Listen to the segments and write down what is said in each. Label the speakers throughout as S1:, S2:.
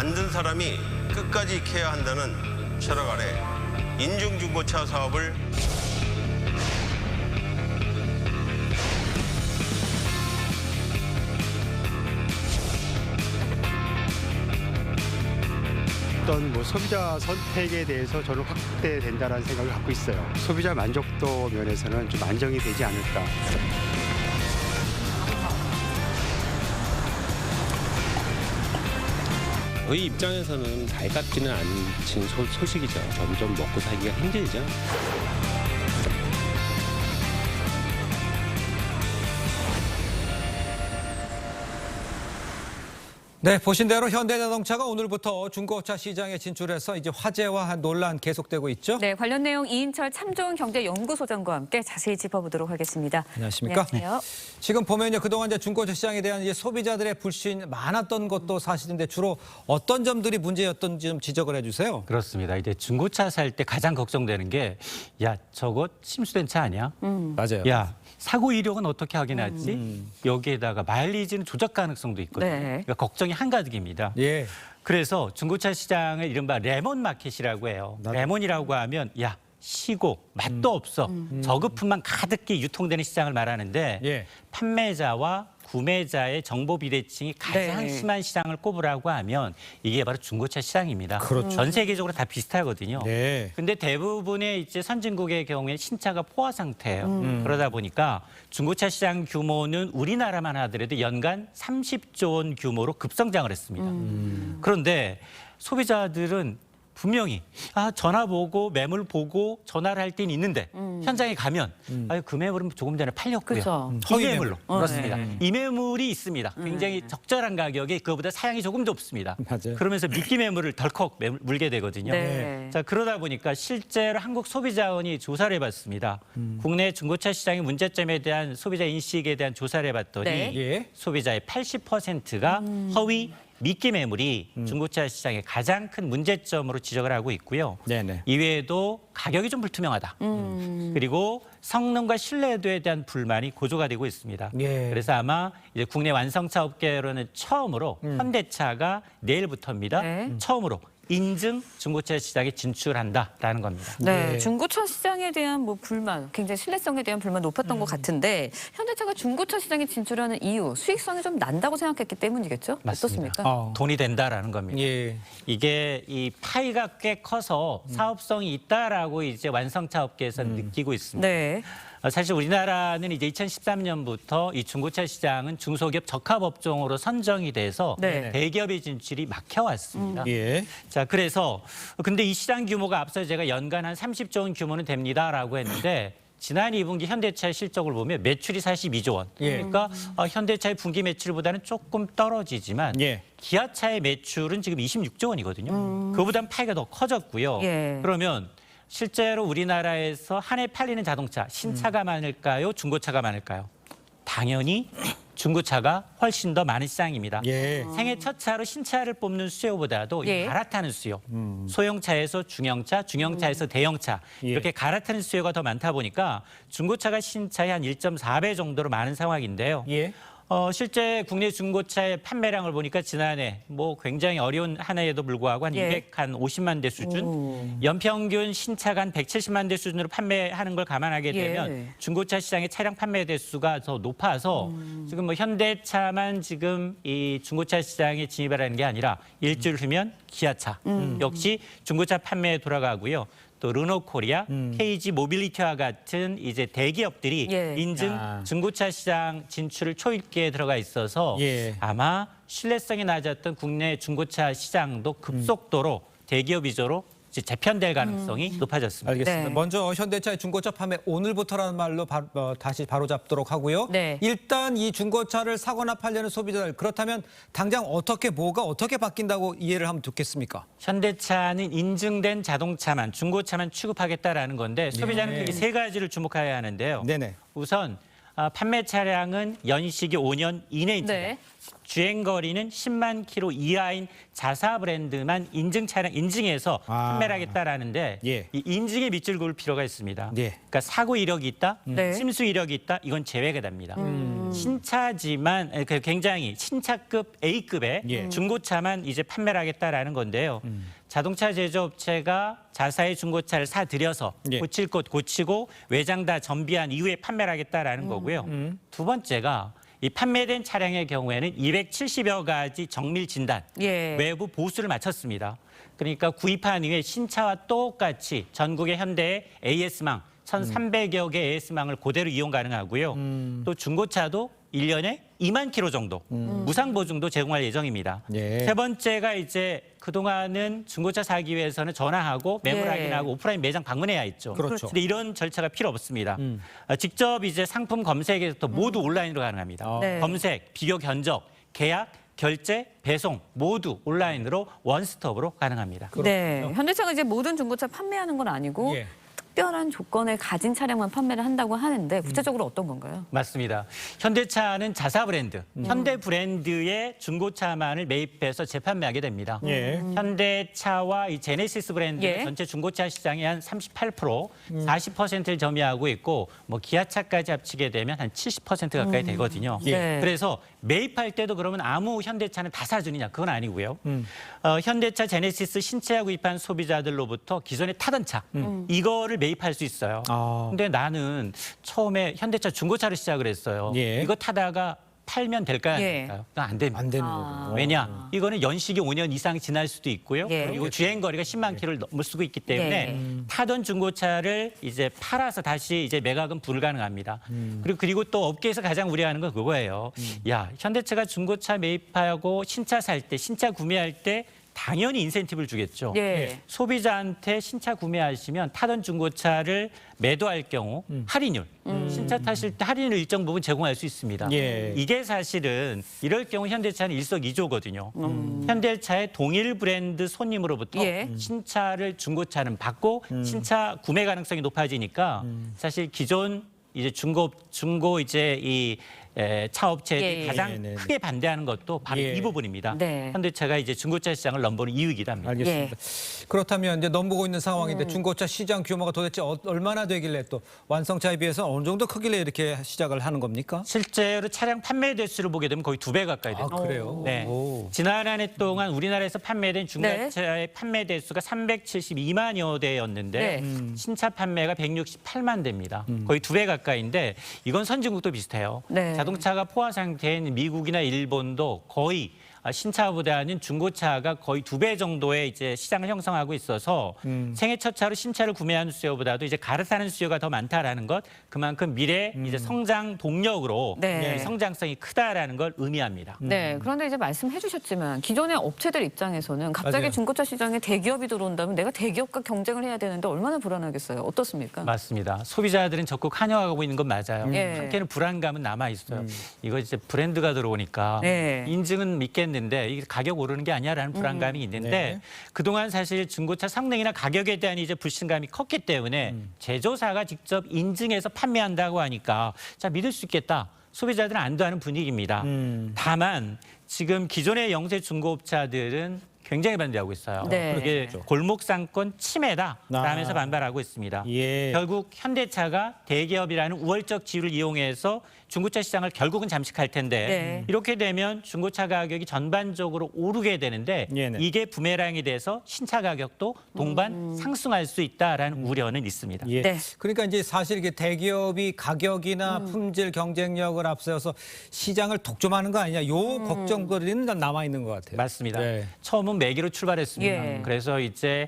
S1: 만든 사람이 끝까지 지켜야 한다는 철학 아래 인증중고차 사업을
S2: 어떤 소비자 선택에 대해서 저는 확대된다는 생각을 갖고 있어요. 소비자 만족도 면에서는 좀 안정이 되지 않을까.
S3: 저희 입장에서는 달갑지는 않은 소식이죠. 점점 먹고 살기가 힘들죠.
S4: 네, 보신 대로 현대자동차가 오늘부터 중고차 시장에 진출해서 이제 화제와 논란 계속되고 있죠.
S5: 네, 관련 내용 이인철 참좋은경제연구소장과 함께 자세히 짚어보도록 하겠습니다.
S4: 안녕하십니까?
S5: 안녕하세요.
S4: 지금 보면요, 그동안 이제 중고차 시장에 대한 이제 소비자들의 불신 많았던 것도 사실인데 주로 어떤 점들이 문제였던지 좀 지적을 해주세요.
S6: 그렇습니다. 이제 중고차 살 때 가장 걱정되는 게, 야, 저거 침수된 차 아니야?
S4: 맞아요.
S6: 야, 사고 이력은 어떻게 확인하지? 여기에다가 마일리지는 조작 가능성도 있거든요.
S5: 네.
S6: 그러니까 걱정이 한가득입니다.
S4: 예.
S6: 그래서 중고차 시장을 이른바 레몬 마켓이라고 해요. 레몬이라고 하면 야, 시고 맛도 없어. 저급품만 가득히 유통되는 시장을 말하는데
S4: 예.
S6: 판매자와 구매자의 정보 비대칭이 가장
S5: 네.
S6: 심한 시장을 꼽으라고 하면 이게 바로 중고차 시장입니다.
S4: 그렇죠.
S6: 전 세계적으로 다 비슷하거든요.
S4: 네.
S6: 근데 대부분의 이제 선진국의 경우에 신차가 포화 상태예요. 그러다 보니까 중고차 시장 규모는 우리나라만 하더라도 연간 30조 원 규모로 급성장을 했습니다. 그런데 소비자들은 분명히 전화 보고 매물 보고 전화를 할 때는 있는데 현장에 가면 그 매물은 조금 전에 팔렸고요.
S5: 그죠.
S4: 허위
S6: 이 매물로.
S4: 매물.
S6: 그렇습니다. 이 매물이 있습니다. 굉장히 적절한 가격에 그거보다 사양이 조금 높습니다.
S4: 맞아요.
S6: 그러면서 미끼 매물을 덜컥 물게 되거든요.
S5: 네.
S6: 자, 그러다 보니까 실제로 한국소비자원이 조사를 해봤습니다. 국내 중고차 시장의 문제점에 대한 소비자 인식에 대한 조사를 해봤더니
S5: 네.
S4: 예.
S6: 소비자의 80%가 허위 미끼 매물이 중고차 시장의 가장 큰 문제점으로 지적을 하고 있고요.
S4: 네네.
S6: 이외에도 가격이 좀 불투명하다. 그리고 성능과 신뢰도에 대한 불만이 고조가 되고 있습니다.
S4: 예.
S6: 그래서 아마 이제 국내 완성차 업계로는 처음으로 현대차가 내일부터입니다.
S5: 네.
S6: 처음으로 인증 중고차 시장에 진출한다라는 겁니다.
S5: 네,
S4: 네.
S5: 중고차 시장에 대한 불만, 굉장히 신뢰성에 대한 불만 높았던 것 같은데 현대차가 중고차 시장에 진출하는 이유, 수익성이 좀 난다고 생각했기 때문이겠죠?
S6: 맞습니다.
S5: 어떻습니까?
S6: 돈이 된다라는 겁니다.
S4: 예.
S6: 이게 이 파이가 꽤 커서 사업성이 있다라고 이제 완성차 업계에서는 느끼고 있습니다.
S5: 네.
S6: 사실 우리나라는 이제 2013년부터 이 중고차 시장은 중소기업 적합업종으로 선정이 돼서
S5: 네.
S6: 대기업의 진출이 막혀왔습니다.
S4: 예.
S6: 자, 그래서 근데 이 시장 규모가 앞서 제가 연간 한 30조 원 규모는 됩니다라고 했는데 지난 2분기 현대차의 실적을 보면 매출이 42조 원.
S4: 예.
S6: 그러니까 현대차의 분기 매출보다는 조금 떨어지지만
S4: 예.
S6: 기아차의 매출은 지금 26조 원이거든요. 그보다는 파이가 더 커졌고요.
S5: 예.
S6: 그러면 실제로 우리나라에서 한 해 팔리는 자동차, 신차가 많을까요? 중고차가 많을까요? 당연히 중고차가 훨씬 더 많은 시장입니다.
S4: 예.
S6: 생애 첫 차로 신차를 뽑는 수요보다도
S5: 예.
S6: 이 갈아타는 수요, 소형차에서 중형차, 중형차에서 대형차
S4: 예.
S6: 이렇게 갈아타는 수요가 더 많다 보니까 중고차가 신차의 한 1.4배 정도로 많은 상황인데요.
S4: 예.
S6: 실제 국내 중고차의 판매량을 보니까 지난해 굉장히 어려운 한 해에도 불구하고 한
S5: 예.
S6: 250만 대 수준,
S5: 오.
S6: 연평균 신차가 한 170만 대 수준으로 판매하는 걸 감안하게
S5: 예.
S6: 되면 중고차 시장의 차량 판매 대수가 더 높아서 지금 현대차만 지금 이 중고차 시장에 진입하라는 게 아니라 일주일 후면 기아차 역시 중고차 판매에 돌아가고요. 또 르노코리아, KG 모빌리티와 같은 이제 대기업들이
S5: 예.
S6: 인증 중고차 시장 진출을 초입기에 들어가 있어서
S4: 예.
S6: 아마 신뢰성이 낮았던 국내 중고차 시장도 급속도로 대기업 위주로 이제 재편될 가능성이 높아졌습니다.
S4: 알겠습니다.
S5: 네.
S4: 먼저 현대차의 중고차 판매 오늘부터라는 말로 다시 바로잡도록 하고요.
S5: 네.
S4: 일단 이 중고차를 사거나 팔려는 소비자들 그렇다면 당장 뭐가 어떻게 바뀐다고 이해를 하면 좋겠습니까?
S6: 현대차는 인증된 자동차만, 중고차만 취급하겠다라는 건데 소비자는
S4: 네.
S6: 크게 세 가지를 주목해야 하는데요.
S4: 네네.
S6: 우선 판매 차량은 연식이 5년 이내인 차량.
S5: 네.
S6: 주행거리는 10만 킬로 이하인 자사 브랜드만 인증해서 판매를 하겠다라는데
S4: 예.
S6: 이 인증에 밑줄 그을 필요가 있습니다.
S4: 예.
S6: 그러니까 사고 이력이 있다,
S5: 네.
S6: 침수 이력이 있다, 이건 제외가 됩니다. 신차지만 굉장히 신차급 A급의
S4: 예.
S6: 중고차만 이제 판매를 하겠다라는 건데요. 자동차 제조업체가 자사의 중고차를 사들여서
S4: 예.
S6: 고칠 것 고치고 외장 다 정비한 이후에 판매를 하겠다라는 거고요. 두 번째가 이 판매된 차량의 경우에는 270여 가지 정밀 진단,
S5: 예.
S6: 외부 보수를 마쳤습니다. 그러니까 구입한 이후에 신차와 똑같이 전국의 현대의 AS망 1,300여 개 AS망을 그대로 이용 가능하고요. 또 중고차도 1년에 2만 킬로 정도 무상 보증도 제공할 예정입니다.
S4: 예.
S6: 세 번째가 이제 그동안은 중고차 사기 위해서는 전화하고 매물
S5: 예.
S6: 확인하고 오프라인 매장 방문해야 했죠.
S4: 그렇죠.
S6: 근데 이런 절차가 필요 없습니다. 직접 이제 상품 검색에서부터 모두 온라인으로 가능합니다.
S5: 네.
S6: 검색, 비교 견적, 계약, 결제, 배송 모두 온라인으로 원스톱으로 가능합니다.
S5: 네. 현대차가 이제 모든 중고차 판매하는 건 아니고
S4: 예.
S5: 특별한 조건을 가진 차량만 판매를 한다고 하는데 구체적으로 어떤 건가요?
S6: 맞습니다. 현대차는 자사 브랜드, 현대 브랜드의 중고차만을 매입해서 재판매하게 됩니다.
S4: 예.
S6: 현대차와 이 제네시스 브랜드는
S5: 예.
S6: 전체 중고차 시장의 한 38%, 40%를 점유하고 있고 뭐 기아차까지 합치게 되면 한 70% 가까이 되거든요.
S4: 예.
S5: 네.
S6: 그래서 매입할 때도 그러면 아무 현대차는 다 사주느냐? 그건 아니고요. 현대차 제네시스 신차 구입한 소비자들로부터 기존에 타던 차 이거를 매입할 수 있어요.
S4: 아.
S6: 근데 나는 처음에 현대차 중고차를 시작을 했어요.
S4: 예.
S6: 이거 타다가 팔면 될까요? 안
S5: 예.
S6: 될까요? 그건 안 됩니다.
S4: 안 되는
S5: 아.
S4: 거고.
S6: 왜냐? 이거는 연식이 5년 이상 지날 수도 있고요.
S5: 예.
S6: 그리고 주행거리가 10만 킬로를 넘을 수도 있기 때문에
S5: 예.
S6: 타던 중고차를 이제 팔아서 다시 이제 매각은 불가능합니다. 그리고 또 업계에서 가장 우려하는 건 그거예요. 야, 현대차가 중고차 매입하고 신차 살 때, 신차 구매할 때 당연히 인센티브를 주겠죠.
S5: 예.
S6: 소비자한테 신차 구매하시면 타던 중고차를 매도할 경우 할인율, 신차 타실 때 할인을 일정 부분 제공할 수 있습니다.
S4: 예.
S6: 이게 사실은 이럴 경우 현대차는 일석이조거든요. 현대차의 동일 브랜드 손님으로부터
S5: 예.
S6: 신차를 중고차는 받고 신차 구매 가능성이 높아지니까 사실 기존 이제 중고 이제 이 차업체들이
S5: 예.
S6: 가장
S4: 네네네.
S6: 크게 반대하는 것도 바로
S4: 예.
S6: 이 부분입니다.
S5: 네.
S6: 현대차가 이제 중고차 시장을 넘보는 이유이기도 합니다.
S4: 알겠습니다. 그렇다면 이제 넘보고 있는 상황인데 중고차 시장 규모가 도대체 얼마나 되길래 또 완성차에 비해서 어느 정도 크길래 이렇게 시작을 하는 겁니까?
S6: 실제로 차량 판매 대수를 보게 되면 거의 2배 가까이
S4: 아,
S6: 됩니다.
S4: 그래요?
S6: 네.
S4: 오.
S6: 지난 한 해 동안 우리나라에서 판매된 중고차의 판매 대수가 372만여 대였는데
S5: 네.
S6: 신차 판매가 168만 대입니다. 거의 2배 가까이인데 이건 선진국도 비슷해요.
S5: 네.
S6: 자동차가 포화 상태인 미국이나 일본도 거의 신차보다는 중고차가 거의 2배 정도의 이제 시장을 형성하고 있어서 생애 첫 차로 신차를 구매하는 수요보다도 이제 갈아타는 수요가 더 많다라는 것, 그만큼 미래 이제 성장 동력으로
S5: 네.
S6: 성장성이 크다라는 걸 의미합니다.
S5: 네. 그런데 이제 말씀해 주셨지만 기존의 업체들 입장에서는 갑자기
S4: 맞아요.
S5: 중고차 시장에 대기업이 들어온다면 내가 대기업과 경쟁을 해야 되는데 얼마나 불안하겠어요. 어떻습니까?
S6: 맞습니다. 소비자들은 적극 환영하고 있는 건 맞아요.
S5: 예.
S6: 한켠에 불안감은 남아 있어요. 이거 이제 브랜드가 들어오니까
S5: 네.
S6: 인증은 믿겠는데 이게 가격 오르는 게 아니야라는 불안감이 있는데
S4: 네.
S6: 그동안 사실 중고차 성능이나 가격에 대한 이제 불신감이 컸기 때문에 제조사가 직접 인증해서 판매한다고 하니까 자 믿을 수 있겠다. 소비자들은 안도하는 분위기입니다. 다만 지금 기존의 영세 중고업체들은 굉장히 반대하고 있어요.
S5: 네.
S6: 이게 골목상권 침해다 라면서 반발하고 있습니다.
S4: 예.
S6: 결국 현대차가 대기업이라는 우월적 지위를 이용해서 중고차 시장을 결국은 잠식할 텐데
S5: 네.
S6: 이렇게 되면 중고차 가격이 전반적으로 오르게 되는데
S4: 네네.
S6: 이게 부메랑이 돼서 신차 가격도 동반 상승할 수 있다라는 우려는 있습니다.
S4: 예.
S5: 네.
S4: 그러니까 이제 사실 이게 대기업이 가격이나 품질 경쟁력을 앞세워서 시장을 독점하는 거 아니냐 요 걱정거리는 남아 있는 것 같아요.
S6: 맞습니다.
S4: 네.
S6: 처음은 매기로 출발했습니다.
S5: 예.
S6: 그래서 이제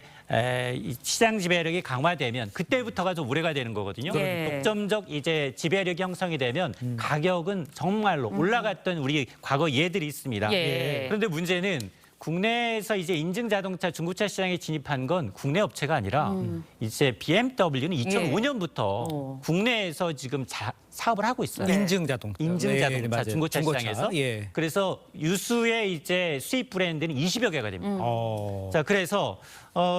S6: 이 시장 지배력이 강화되면 그때부터가 좀 우려가 되는 거거든요.
S5: 예.
S6: 독점적 이제 지배력이 형성이 되면 가격은 정말로 올라갔던 우리 과거 예들이 있습니다.
S5: 예.
S6: 그런데 문제는 국내에서 이제 인증 자동차 중고차 시장에 진입한 건 국내 업체가 아니라 이제 BMW는 2005년부터 국내에서 지금 사업을 하고 있어요.
S4: 인증 자동차.
S6: 인증 자동차
S4: 네, 맞아요.
S6: 중고차 시장에서.
S4: 예.
S6: 그래서 유수의 이제 수입 브랜드는 20여 개가 됩니다. 자, 그래서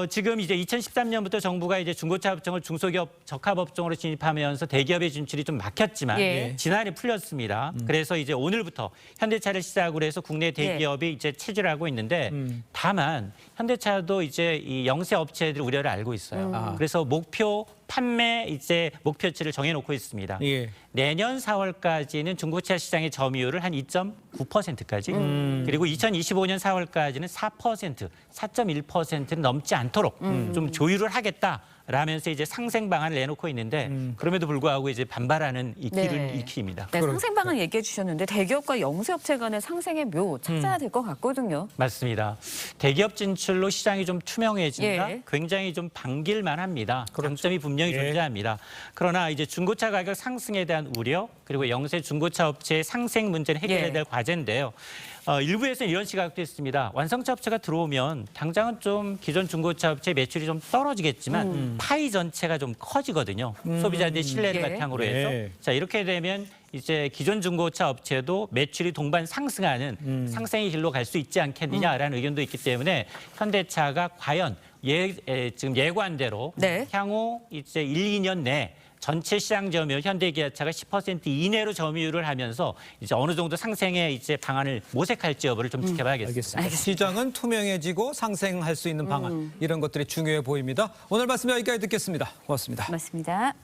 S6: 지금 이제 2013년부터 정부가 이제 중고차 업종을 중소기업 적합업종으로 진입하면서 대기업의 진출이 좀 막혔지만
S5: 예.
S6: 지난해 풀렸습니다. 그래서 이제 오늘부터 현대차를 시작으로 해서 국내 대기업이 이제 체질을 하고 있는데 다만 현대차도 이제 이 영세 업체들 우려를 알고 있어요. 그래서 목표 판매 이제 목표치를 정해놓고 있습니다.
S4: 예.
S6: 내년 4월까지는 중고차 시장의 점유율을 한 2.9%까지 그리고 2025년 4월까지는 4%, 4.1%는 넘지 않도록 좀 조율을 하겠다라면서 이제 상생 방안을 내놓고 있는데 그럼에도 불구하고 이제 반발하는 이 길을 일킵니다.
S5: 네, 상생 방안 얘기해 주셨는데 대기업과 영세업체 간의 상생의 묘 찾아야 될 것 같거든요.
S6: 맞습니다. 대기업 진출로 시장이 좀 투명해진다.
S5: 예.
S6: 굉장히 좀 반길만 합니다. 장점이 분명히 존재합니다. 그러나 이제 중고차 가격 상승에 대한 우려 그리고 영세 중고차 업체의 상생 문제는 해결해야 될 과제인데요. 일부에서는 이런 시각도 있습니다. 완성차 업체가 들어오면 당장은 좀 기존 중고차 업체 매출이 좀 떨어지겠지만 파이 전체가 좀 커지거든요. 소비자들의 신뢰를
S5: 예.
S6: 바탕으로 해서.
S4: 네.
S6: 자, 이렇게 되면 이제 기존 중고차 업체도 매출이 동반 상승하는 상생의 길로 갈 수 있지 않겠느냐라는 의견도 있기 때문에 현대차가 과연 지금 예관대로
S5: 네.
S6: 향후 이제 1, 2년 내 전체 시장 점유율 현대기아차가 10% 이내로 점유율을 하면서 이제 어느 정도 상생의 이제 방안을 모색할지 여부를 좀 지켜봐야겠습니다.
S4: 알겠습니다. 시장은 투명해지고 상생할 수 있는 방안 이런 것들이 중요해 보입니다. 오늘 말씀 여기까지 듣겠습니다. 고맙습니다.
S5: 맞습니다.